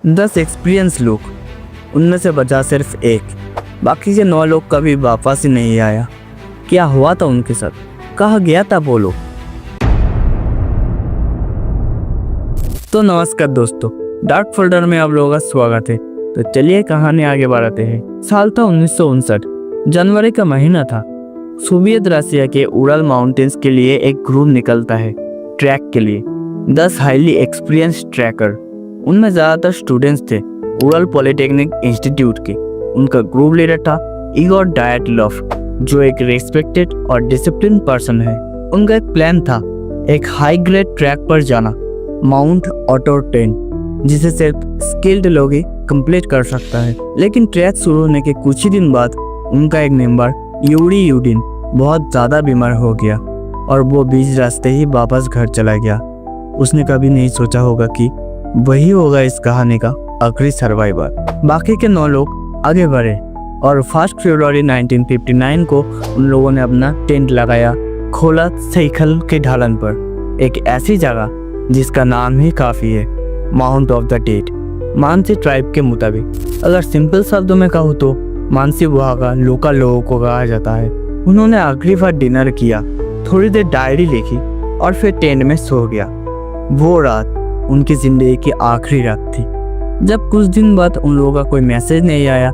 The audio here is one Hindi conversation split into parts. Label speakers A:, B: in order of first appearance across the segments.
A: 10 एक्सपीरियंस लोग, उनमें से बचा सिर्फ एक। बाकी के 9 लोग कभी वापस ही नहीं आया। क्या हुआ था उनके साथ, कहाँ गया था वो लोग? तो नमस्कार दोस्तों, डार्क फोल्डर में आप लोगों का स्वागत है। तो चलिए कहानी आगे बढ़ाते हैं। साल था 1959, जनवरी का महीना था। सोवियत रशिया के उरल माउंटेन्स के लिए एक ग्रुप निकलता है ट्रैक के लिए। 10 हाईली एक्सपीरियंस ट्रैकर, उनमें ज़्यादातर स्टूडेंट्स थे उरल पॉलिटेक्निक इंस्टीट्यूट के। उनका ग्रुप लीडर था इगोर डायटलॉफ, जो एक रेस्पेक्टेड और डिसिप्लिन पर्सन है। उनका एक प्लान था, एक हाई ग्रेड ट्रैक पर जाना, माउंट ऑटो 10, जिसे सिर्फ स्किल्ड लोग ही कंप्लीट कर सकता है। लेकिन ट्रैक शुरू होने के कुछ ही दिन बाद उनका एक मेंबर यूरी यूडिन बहुत ज़्यादा बीमार हो गया और वो बीच रास्ते ही वापस घर चला गया। उसने कभी नहीं सोचा होगा कि वही होगा इस कहानी का आखिरी सर्वाइवर। बाकी के 9 लोग आगे बढ़े और 1 फरवरी 1959 को उन लोगों ने अपना टेंट लगाया खोला सैखल के ढलान पर, एक ऐसी जगह जिसका नाम ही काफ़ी है, mount of the dead. Mansi tribe के मुताबिक, अगर सिंपल शब्दों में कहूँ तो मानसी वहाँ का लोकल लोगों को कहा जाता है। उन्होंने आखिरी बार डिनर किया, थोड़ी देर डायरी लिखी और फिर टेंट में सो गया। वो रात उनकी जिंदगी की आखिरी रात थी। जब कुछ दिन बाद उन लोगों का कोई मैसेज नहीं आया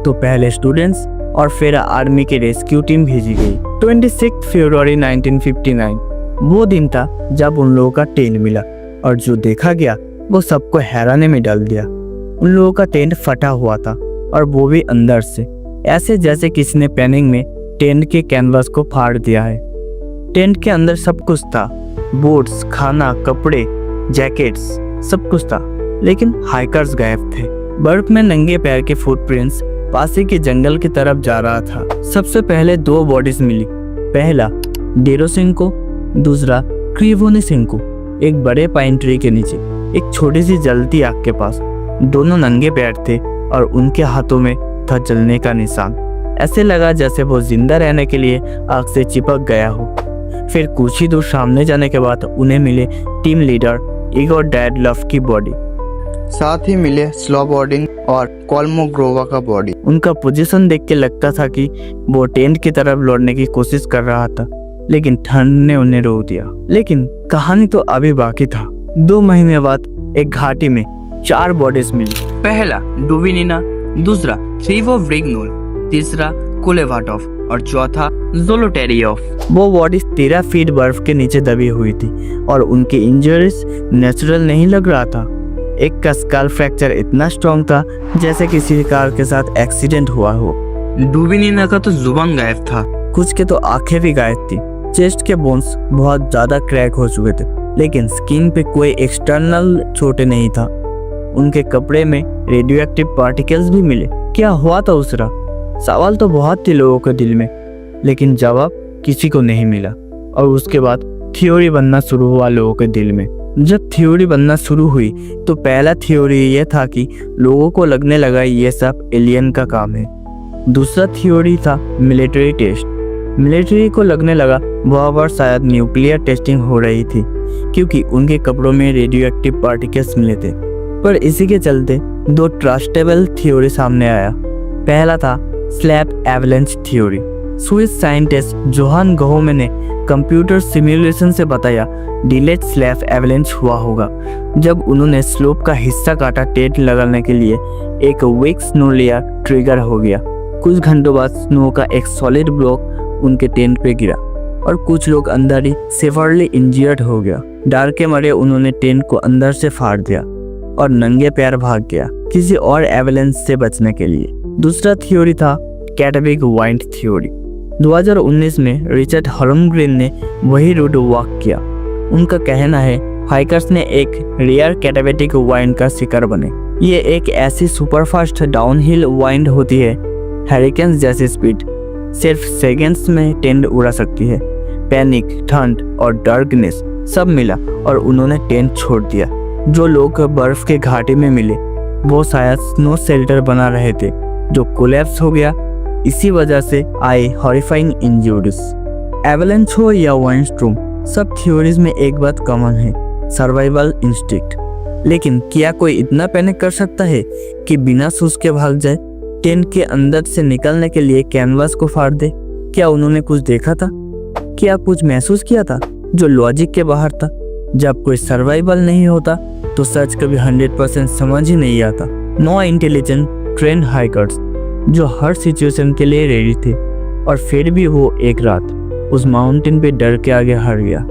A: तो पहले स्टूडेंट्स और फिर आर्मी की रेस्क्यू टीम भेजी गई। 26 फरवरी 1959 वो दिन था जब उन लोगों का टेंट मिला और जो देखा गया वो सबको हैरानी में डाल दिया। उन लोगों का टेंट फटा हुआ था और वो भी अंदर से, ऐसे जैसे किसी ने पैनिक में टेंट के कैनवास को फाड़ दिया है। टेंट के अंदर सब कुछ था, बोट्स, खाना, कपड़े, जैकेट्स, सब कुछ था, लेकिन हाइकर्स गायब थे। बर्फ में नंगे पैर के फुटप्रिंट्स पासी के जंगल की तरफ जा रहा था। सबसे पहले 2 बॉडीज मिली, पहला डेरो सिंह को, दूसरा क्रीवोनी सिंह को, एक बड़े पाइन ट्री के नीचे एक छोटी सी जलती आग के पास। दोनों नंगे पैर थे और उनके हाथों में था जलने का निशान। ऐसे लगा जैसे वो जिंदा रहने के लिए आग से चिपक गया हो। फिर कुछ ही दूर सामने जाने के बाद उन्हें मिले टीम लीडर इगोर डायटलॉफ की बॉडी,
B: साथ ही मिले स्लोबोडिन और कोल्मोग्रोवा का बॉडी।
A: उनका पोजीशन देख के लगता था कि वो टेंट की तरफ लौटने की कोशिश कर रहा था, लेकिन ठंड ने उन्हें रोक दिया। लेकिन कहानी तो अभी बाकी था। 2 महीने बाद एक घाटी में 4 बॉडीज मिली, पहला डुविनिना, दूसरा थ्रीवोव्रिग्नुल, तीसरा कुलेवाटोव और चौथा जोलोटेरियोफ। वो बॉडीज 13 फीट बर्फ के नीचे दबी हुई थी और उनकी इंजरीज नेचुरल नहीं लग रहा था। एक का स्कल फ्रैक्चर इतना स्ट्रॉन्ग था जैसे किसी कार के साथ एक्सीडेंट हुआ हो।
B: डुविनिना का तो जुबान गायब था,
A: कुछ के तो आंखें भी गायब थी। चेस्ट के बोन्स बहुत ज्यादा क्रैक हो चुके थे, लेकिन स्किन पे कोई एक्सटर्नल चोटें नहीं था। उनके कपड़े में रेडियो एक्टिव पार्टिकल्स भी मिले। क्या हुआ था उस रात? सवाल तो बहुत थे लोगों के दिल में, लेकिन जवाब किसी को नहीं मिला। और उसके बाद थ्योरी बनना शुरू हुआ लोगों के दिल में। जब थ्योरी बनना शुरू हुई तो पहला थ्योरी ये था कि लोगों को लगने लगा ये सब एलियन का काम है। दूसरा थ्योरी था मिलिट्री टेस्ट। मिलिट्री को लगने लगा वहाँ पर शायद न्यूक्लियर टेस्टिंग हो रही थी, क्योंकि उनके कपड़ों में रेडियो एक्टिव पार्टिकल्स मिले थे। पर इसी के चलते 2 ट्रस्टेबल थ्योरी सामने आया। पहला था slab avalanche theory. Swiss scientist Johan Gaume ने कंप्यूटर सिमुलेशन से बताया डिलेड स्लैब एवलेंस हुआ होगा। जब उन्होंने स्लोप का हिस्सा काटा टेंट लगाने के लिए, एक वीक स्नो लेयर ट्रिगर हो गया। कुछ घंटों बाद स्नो का एक सॉलिड ब्लॉक उनके टेंट पे गिरा और कुछ लोग अंदर ही सेवरली इंजर्ड हो गया। डर के मारे उन्होंने टेंट को अंदर से फाड़ दिया और नंगे पैर भाग गया किसी और एवलेंस से बचने के लिए। दूसरा थ्योरी था कैटाबिक वाइंड थ्योरी। 2019 में रिचर्ड होलमग्रेन ने वही रूट वॉक किया। उनका कहना है हाइकर्स ने एक रेयर कैटाबेटिक वाइंड का शिकार बने। ये एक ऐसी सुपरफास्ट डाउनहिल वाइंड होती है, हैरिकेन्स जैसी स्पीड, सिर्फ सेकेंड्स में टेंट उड़ा सकती है। पैनिक, ठंड और डार्कनेस सब मिला और उन्होंने टेंट छोड़ दिया। जो लोग बर्फ के घाटी में मिले वो शायद स्नो शेल्टर बना रहे थे, जो कोलैप्स हो गया। इसी वजह से आए हॉरिफाइंग इंजरीज। एवलेंस हो या वाइंडस्टॉर्म, सब थ्योरीज में एक बात कॉमन है, सर्वाइवल इंस्टिंक्ट। लेकिन क्या कोई इतना पैनिक कर सकता है कि बिना शूज के भाग जाए, टेंट के अंदर से निकलने के लिए कैनवास को फाड़ दे? क्या उन्होंने कुछ देखा था? क्या कुछ महसूस किया था जो लॉजिक के बाहर था? जब कोई सर्वाइवल नहीं होता तो सच कभी 100% समझ ही नहीं आता। 9 इंटेलिजेंट ट्रेन हाइकर्स जो हर सिचुएशन के लिए रेडी थे, और फिर भी वो एक रात उस माउंटेन पे डर के आगे हार गया।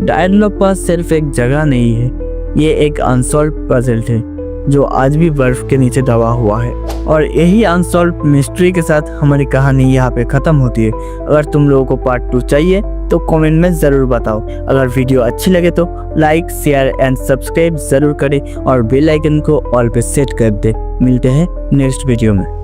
A: डायरलॉग पास सिर्फ एक जगह नहीं है, ये एक अनसॉल्व पजल है जो आज भी बर्फ के नीचे दबा हुआ है। और यही अनसॉल्व मिस्ट्री के साथ हमारी कहानी यहाँ पे ख़त्म होती है। अगर तुम लोगों को पार्ट 2 चाहिए तो कमेंट में ज़रूर बताओ। अगर वीडियो अच्छी लगे तो लाइक, शेयर एंड सब्सक्राइब ज़रूर करें और बेल आइकन को ऑल पे सेट कर दे। मिलते हैं नेक्स्ट वीडियो में।